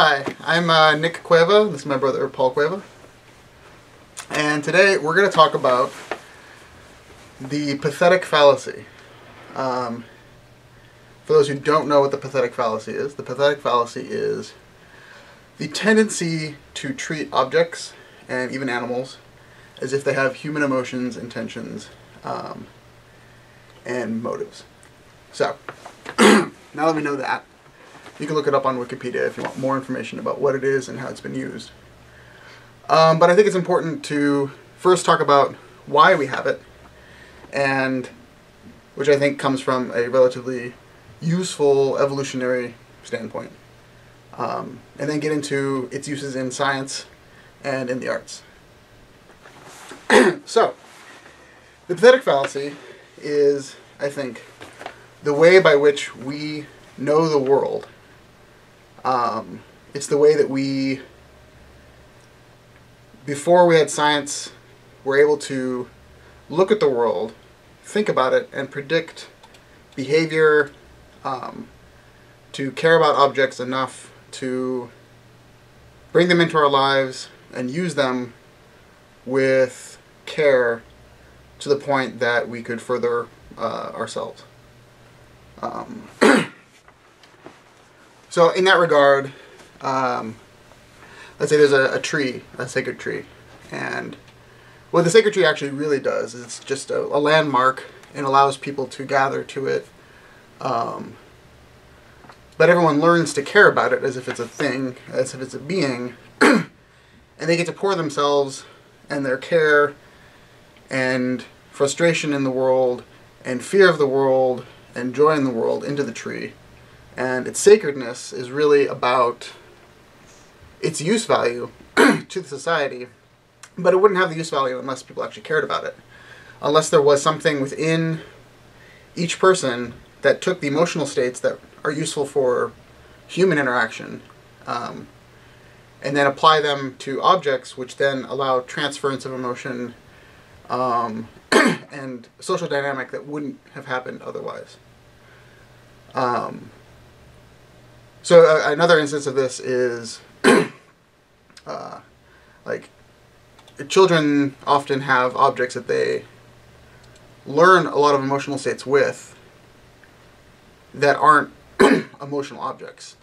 Hi, I'm Nick Cueva. This is my brother Paul Cueva. And today we're going to talk about the pathetic fallacy. For those who don't know what the pathetic fallacy is, the pathetic fallacy is the tendency to treat objects and even animals as if they have human emotions, intentions, and motives. So, now that we know that, you can look it up on Wikipedia if you want more information about what it is and how it's been used. But I think it's important to first talk about why we have it, and which I think comes from a relatively useful evolutionary standpoint. And then get into its uses in science and in the arts. So, the pathetic fallacy is, I think, the way by which we know the world. It's the way that we, before we had science, were able to look at the world, think about it, and predict behavior, to care about objects enough to bring them into our lives and use them with care to the point that we could further ourselves. So in that regard, let's say there's a tree, a sacred tree, and what the sacred tree actually really does is it's just a landmark and allows people to gather to it, but everyone learns to care about it as if it's a thing, as if it's a being, and they get to pour themselves and their care and frustration in the world and fear of the world and joy in the world into the tree. And its sacredness is really about its use value to the society, but it wouldn't have the use value unless people actually cared about it. Unless there was something within each person that took the emotional states that are useful for human interaction, and then apply them to objects, which then allow transference of emotion and social dynamic that wouldn't have happened otherwise. So another instance of this is, like, children often have objects that they learn a lot of emotional states with that aren't emotional objects.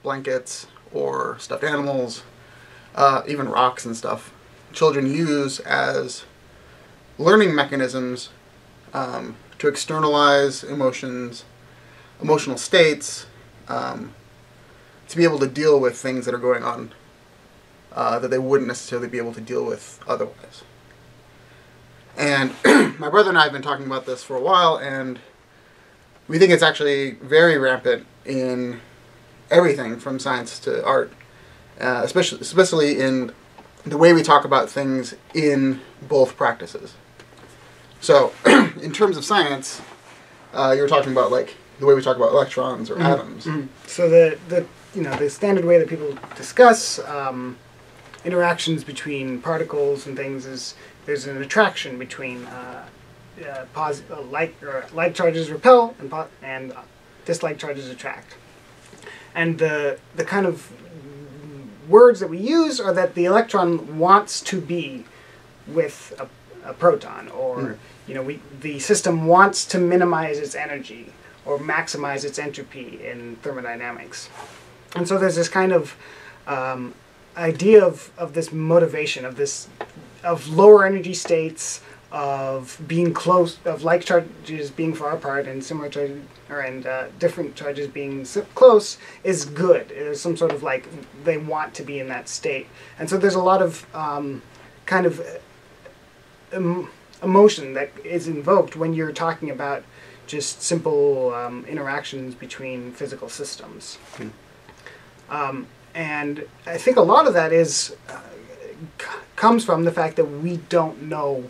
Blankets or stuffed animals, even rocks and stuff. Children use as learning mechanisms to externalize emotions, emotional states, to be able to deal with things that are going on that they wouldn't necessarily be able to deal with otherwise. And my brother and I have been talking about this for a while, and we think it's actually very rampant in everything from science to art, especially in the way we talk about things in both practices. So, in terms of science, you were talking about like the way we talk about electrons or atoms. So the standard way that people discuss interactions between particles and things is there's an attraction between like charges repel and dislike charges attract. And the kind of words that we use are that the electron wants to be with a proton, or the system wants to minimize its energy or maximize its entropy in thermodynamics. And so there's this kind of idea of this motivation, of lower energy states, of being close, of like charges being far apart and similar charges, and different charges being close, is good. There's some sort of like, they want to be in that state. And so there's a lot of kind of emotion that is invoked when you're talking about just simple interactions between physical systems. And I think a lot of that comes from the fact that we don't know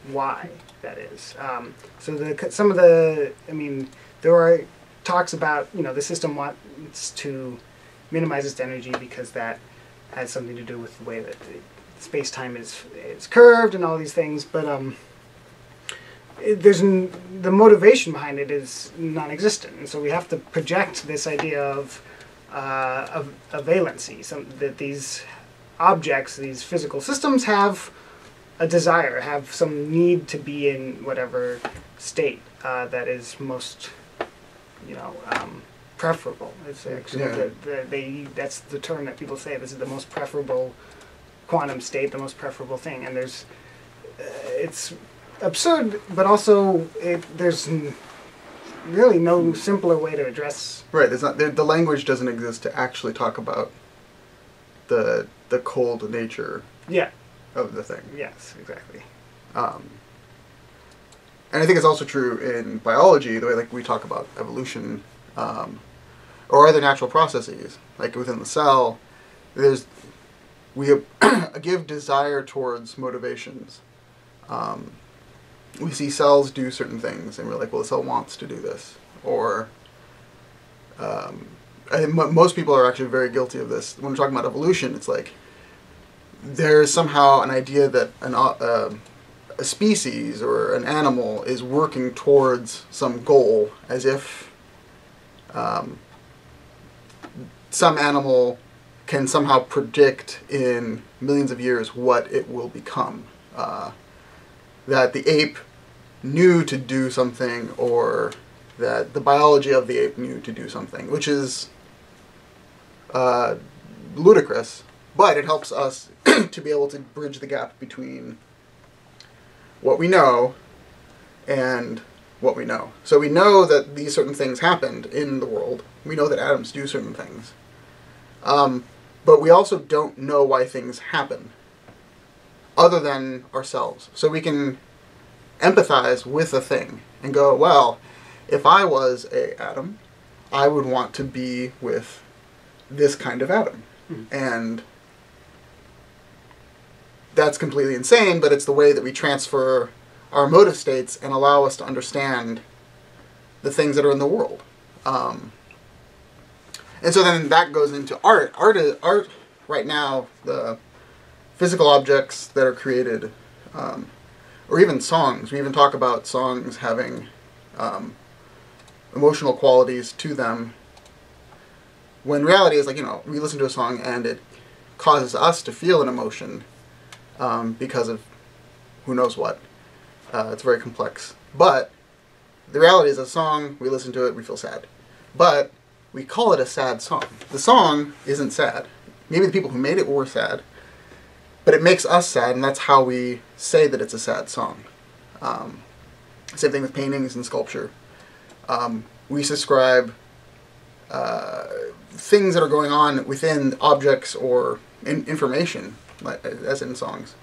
why that is. There are talks about, the system wants to minimize its energy because that has something to do with the way that space-time is curved and all these things, but the motivation behind it is non-existent, and so we have to project this idea of a valency, that these objects, these physical systems have a desire, have some need to be in whatever state that is most, preferable. It's actually that's the term that people say. This is the most preferable quantum state, the most preferable thing. And it's absurd, but also there's really no simpler way to address. Right. There's not the language doesn't exist to actually talk about the cold nature. Yeah. Of the thing. Yes, exactly. And I think it's also true in biology, the way like we talk about evolution, or other natural processes, like within the cell. We give desire towards motivations. We see cells do certain things, and we're like, well, the cell wants to do this. Or I think most people are actually very guilty of this. When we're talking about evolution, it's like there's somehow an idea that a species or an animal is working towards some goal, as if some animal can somehow predict in millions of years what it will become. That the ape knew to do something, or that the biology of the ape knew to do something, which is ludicrous, but it helps us to be able to bridge the gap between what we know and what we know. So we know that these certain things happened in the world. We know that atoms do certain things. But we also don't know why things happen, other than ourselves. So we can empathize with a thing and go, well, if I was an atom, I would want to be with this kind of atom. And that's completely insane, but it's the way that we transfer our emotive states and allow us to understand the things that are in the world. And so then that goes into art. Art right now, the physical objects that are created, or even songs. We even talk about songs having emotional qualities to them, when reality is like, we listen to a song and it causes us to feel an emotion because of who knows what. It's very complex. But the reality is a song, we listen to it, we feel sad. But we call it a sad song. The song isn't sad. Maybe the people who made it were sad, but it makes us sad, and that's how we say that it's a sad song. Same thing with paintings and sculpture. We subscribe things that are going on within objects or information, as in songs,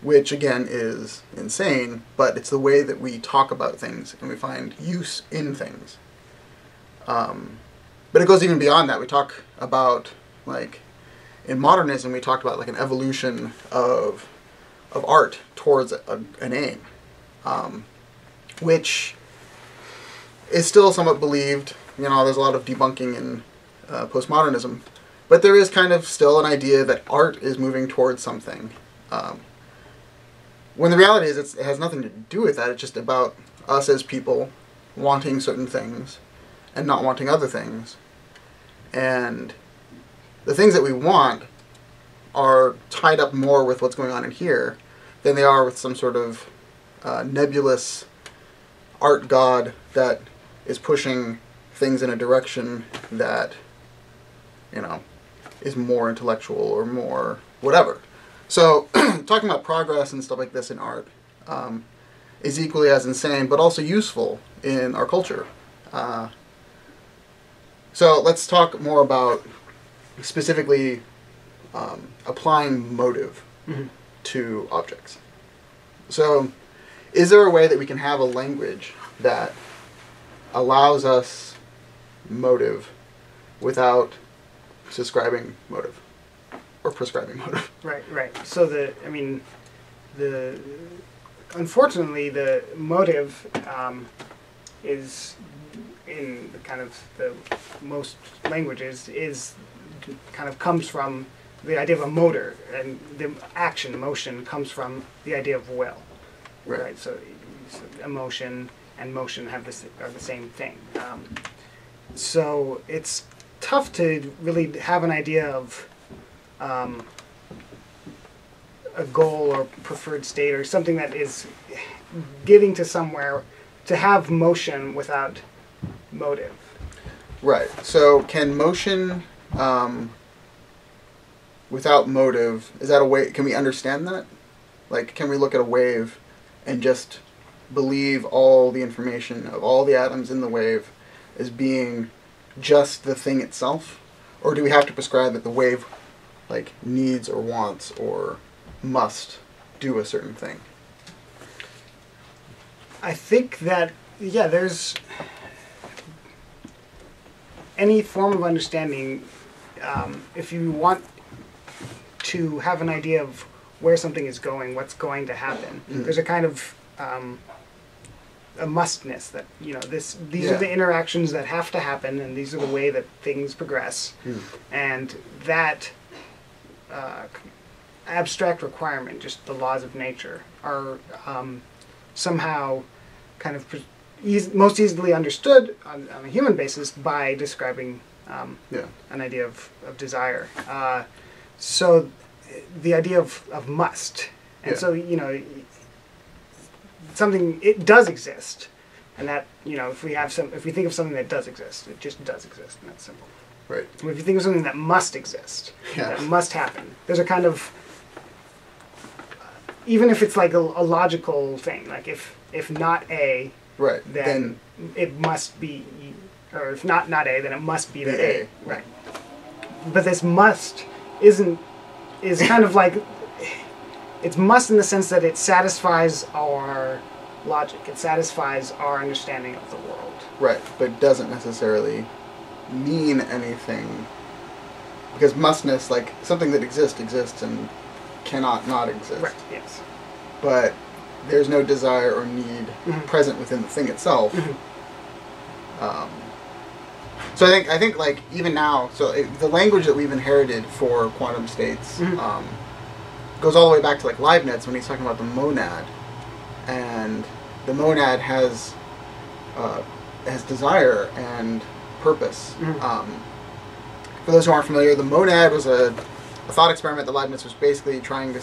which again is insane, but it's the way that we talk about things and we find use in things. But it goes even beyond that. We talk about, like, in modernism, we talked about like an evolution of art towards an aim, which is still somewhat believed. There's a lot of debunking in postmodernism, but there is kind of still an idea that art is moving towards something. When the reality is it has nothing to do with that. It's just about us as people wanting certain things and not wanting other things. And the things that we want are tied up more with what's going on in here than they are with some sort of nebulous art god that is pushing things in a direction that, is more intellectual or more whatever. So talking about progress and stuff like this in art is equally as insane, but also useful in our culture. So let's talk more about specifically applying motive to objects. So is there a way that we can have a language that allows us motive without subscribing motive or prescribing motive? Right. So unfortunately the motive is in kind of the most languages comes from the idea of a motor, and the motion comes from the idea of will. Right. So emotion and motion are the same thing. So it's tough to really have an idea of a goal or preferred state or something that is getting to somewhere, to have motion without motive. Right. So can motion without motive, is that a way, can we understand that? Like, can we look at a wave and just believe all the information of all the atoms in the wave as being just the thing itself? Or do we have to prescribe that the wave, like, needs or wants or must do a certain thing? I think that, yeah, there's any form of understanding, if you want to have an idea of where something is going, what's going to happen, there's a kind of a mustness that, you know, these are the interactions that have to happen, and these are the way that things progress, and that abstract requirement, just the laws of nature, are somehow kind of most easily understood on a human basis by describing an idea of desire. So the idea of must, and so, you know, something, it does exist, and that, you know, if we think of something that does exist, it just does exist, and that's simple. Right. If you think of something that must exist, that must happen, there's a kind of, even if it's like a logical thing, like if not A, right, then it must be, or if not A, then it must be the A. Right. But this must is kind of like, it's must in the sense that it satisfies our logic, it satisfies our understanding of the world. Right, but doesn't necessarily mean anything, because mustness, like, something that exists and cannot not exist. Right, yes. But there's no desire or need present within the thing itself. So I think like, even now, so the language that we've inherited for quantum states goes all the way back to, like, Leibniz, when he's talking about the monad, and the monad has desire and purpose. For those who aren't familiar, the monad was a thought experiment that Leibniz was basically trying to...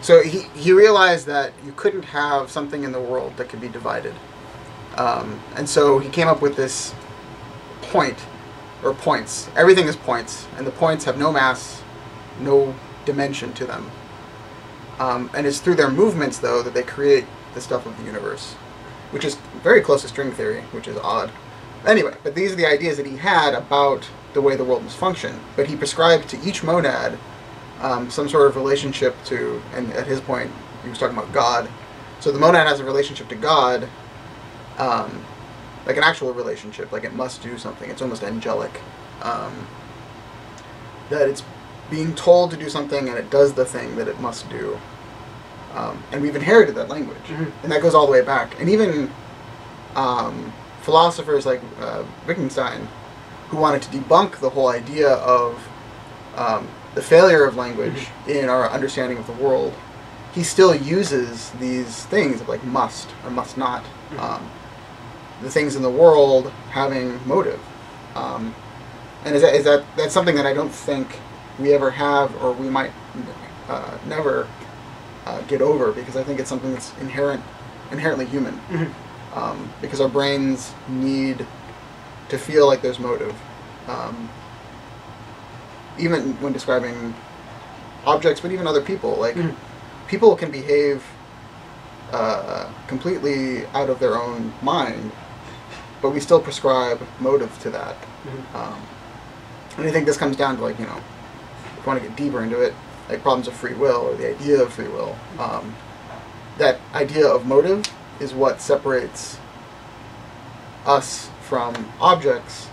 So he realized that you couldn't have something in the world that could be divided. And so he came up with this point, or points. Everything is points, and the points have no mass, no dimension to them. And it's through their movements, though, that they create the stuff of the universe, which is very close to string theory, which is odd. Anyway, but these are the ideas that he had about the way the world must function. But he prescribed to each monad some sort of relationship to, and at his point, he was talking about God. So the monad has a relationship to God, like an actual relationship, like it must do something. It's almost angelic. That it's being told to do something, and it does the thing that it must do. And we've inherited that language. And that goes all the way back. And even philosophers like Wittgenstein, who wanted to debunk the whole idea of the failure of language in our understanding of the world, he still uses these things of, like, must or must not. The things in the world having motive. And that's something that I don't think we ever have, or we might never get over, because I think it's something that's inherently human. Because our brains need to feel like there's motive. Even when describing objects, but even other people. Like, people can behave completely out of their own mind, but we still prescribe motive to that. And I think this comes down to, like, you know, if you want to get deeper into it, like problems of free will, or the idea of free will. That idea of motive is what separates us from objects.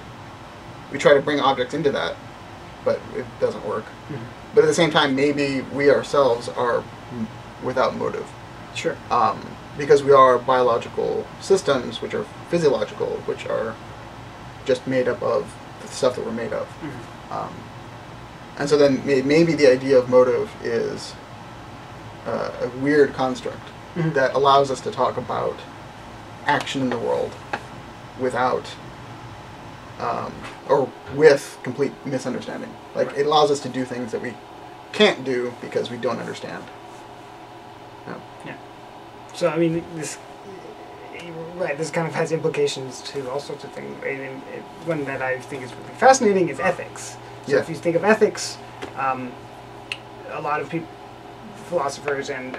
We try to bring objects into that, but it doesn't work. But at the same time, maybe we ourselves are without motive. Sure. Because we are biological systems, which are physiological, which are just made up of the stuff that we're made of. And so then maybe the idea of motive is a weird construct that allows us to talk about action in the world without or with complete misunderstanding. Like, Right. it allows us to do things that we can't do because we don't understand. Yeah. Yeah. So I mean, this right. This kind of has implications to all sorts of things. One that I think is really fascinating is ethics. So Yeah. if you think of ethics, a lot of people, philosophers and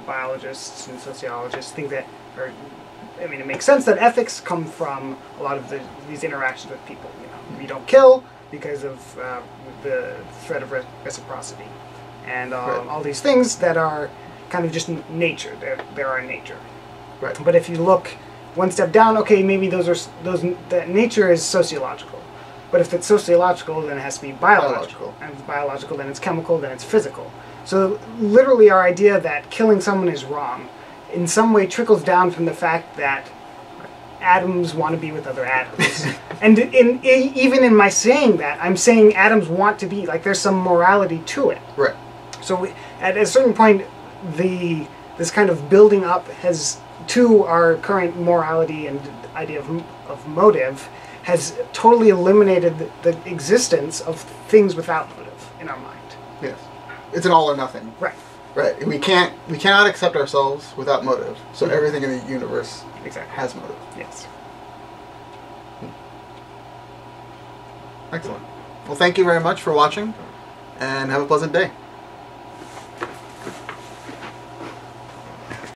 biologists and sociologists think that, or I mean, it makes sense that ethics come from a lot of these interactions with people. You know, you don't kill because of the threat of reciprocity, and Right. all these things that are kind of just nature. They're our nature. Right. But if you look one step down, okay, maybe that nature is sociological. But if it's sociological, then it has to be biological. And if it's biological, then it's chemical, then it's physical. So literally our idea that killing someone is wrong in some way trickles down from the fact that atoms want to be with other atoms. And even in my saying that, I'm saying atoms want to be, like there's some morality to it. Right. So at a certain point, this kind of building up to our current morality and idea of motive has totally eliminated the existence of things without motive in our mind. Yes. It's an all or nothing. Right. Right. We cannot accept ourselves without motive. So everything in the universe Exactly. has motive. Yes. Excellent. Well, thank you very much for watching, and have a pleasant day.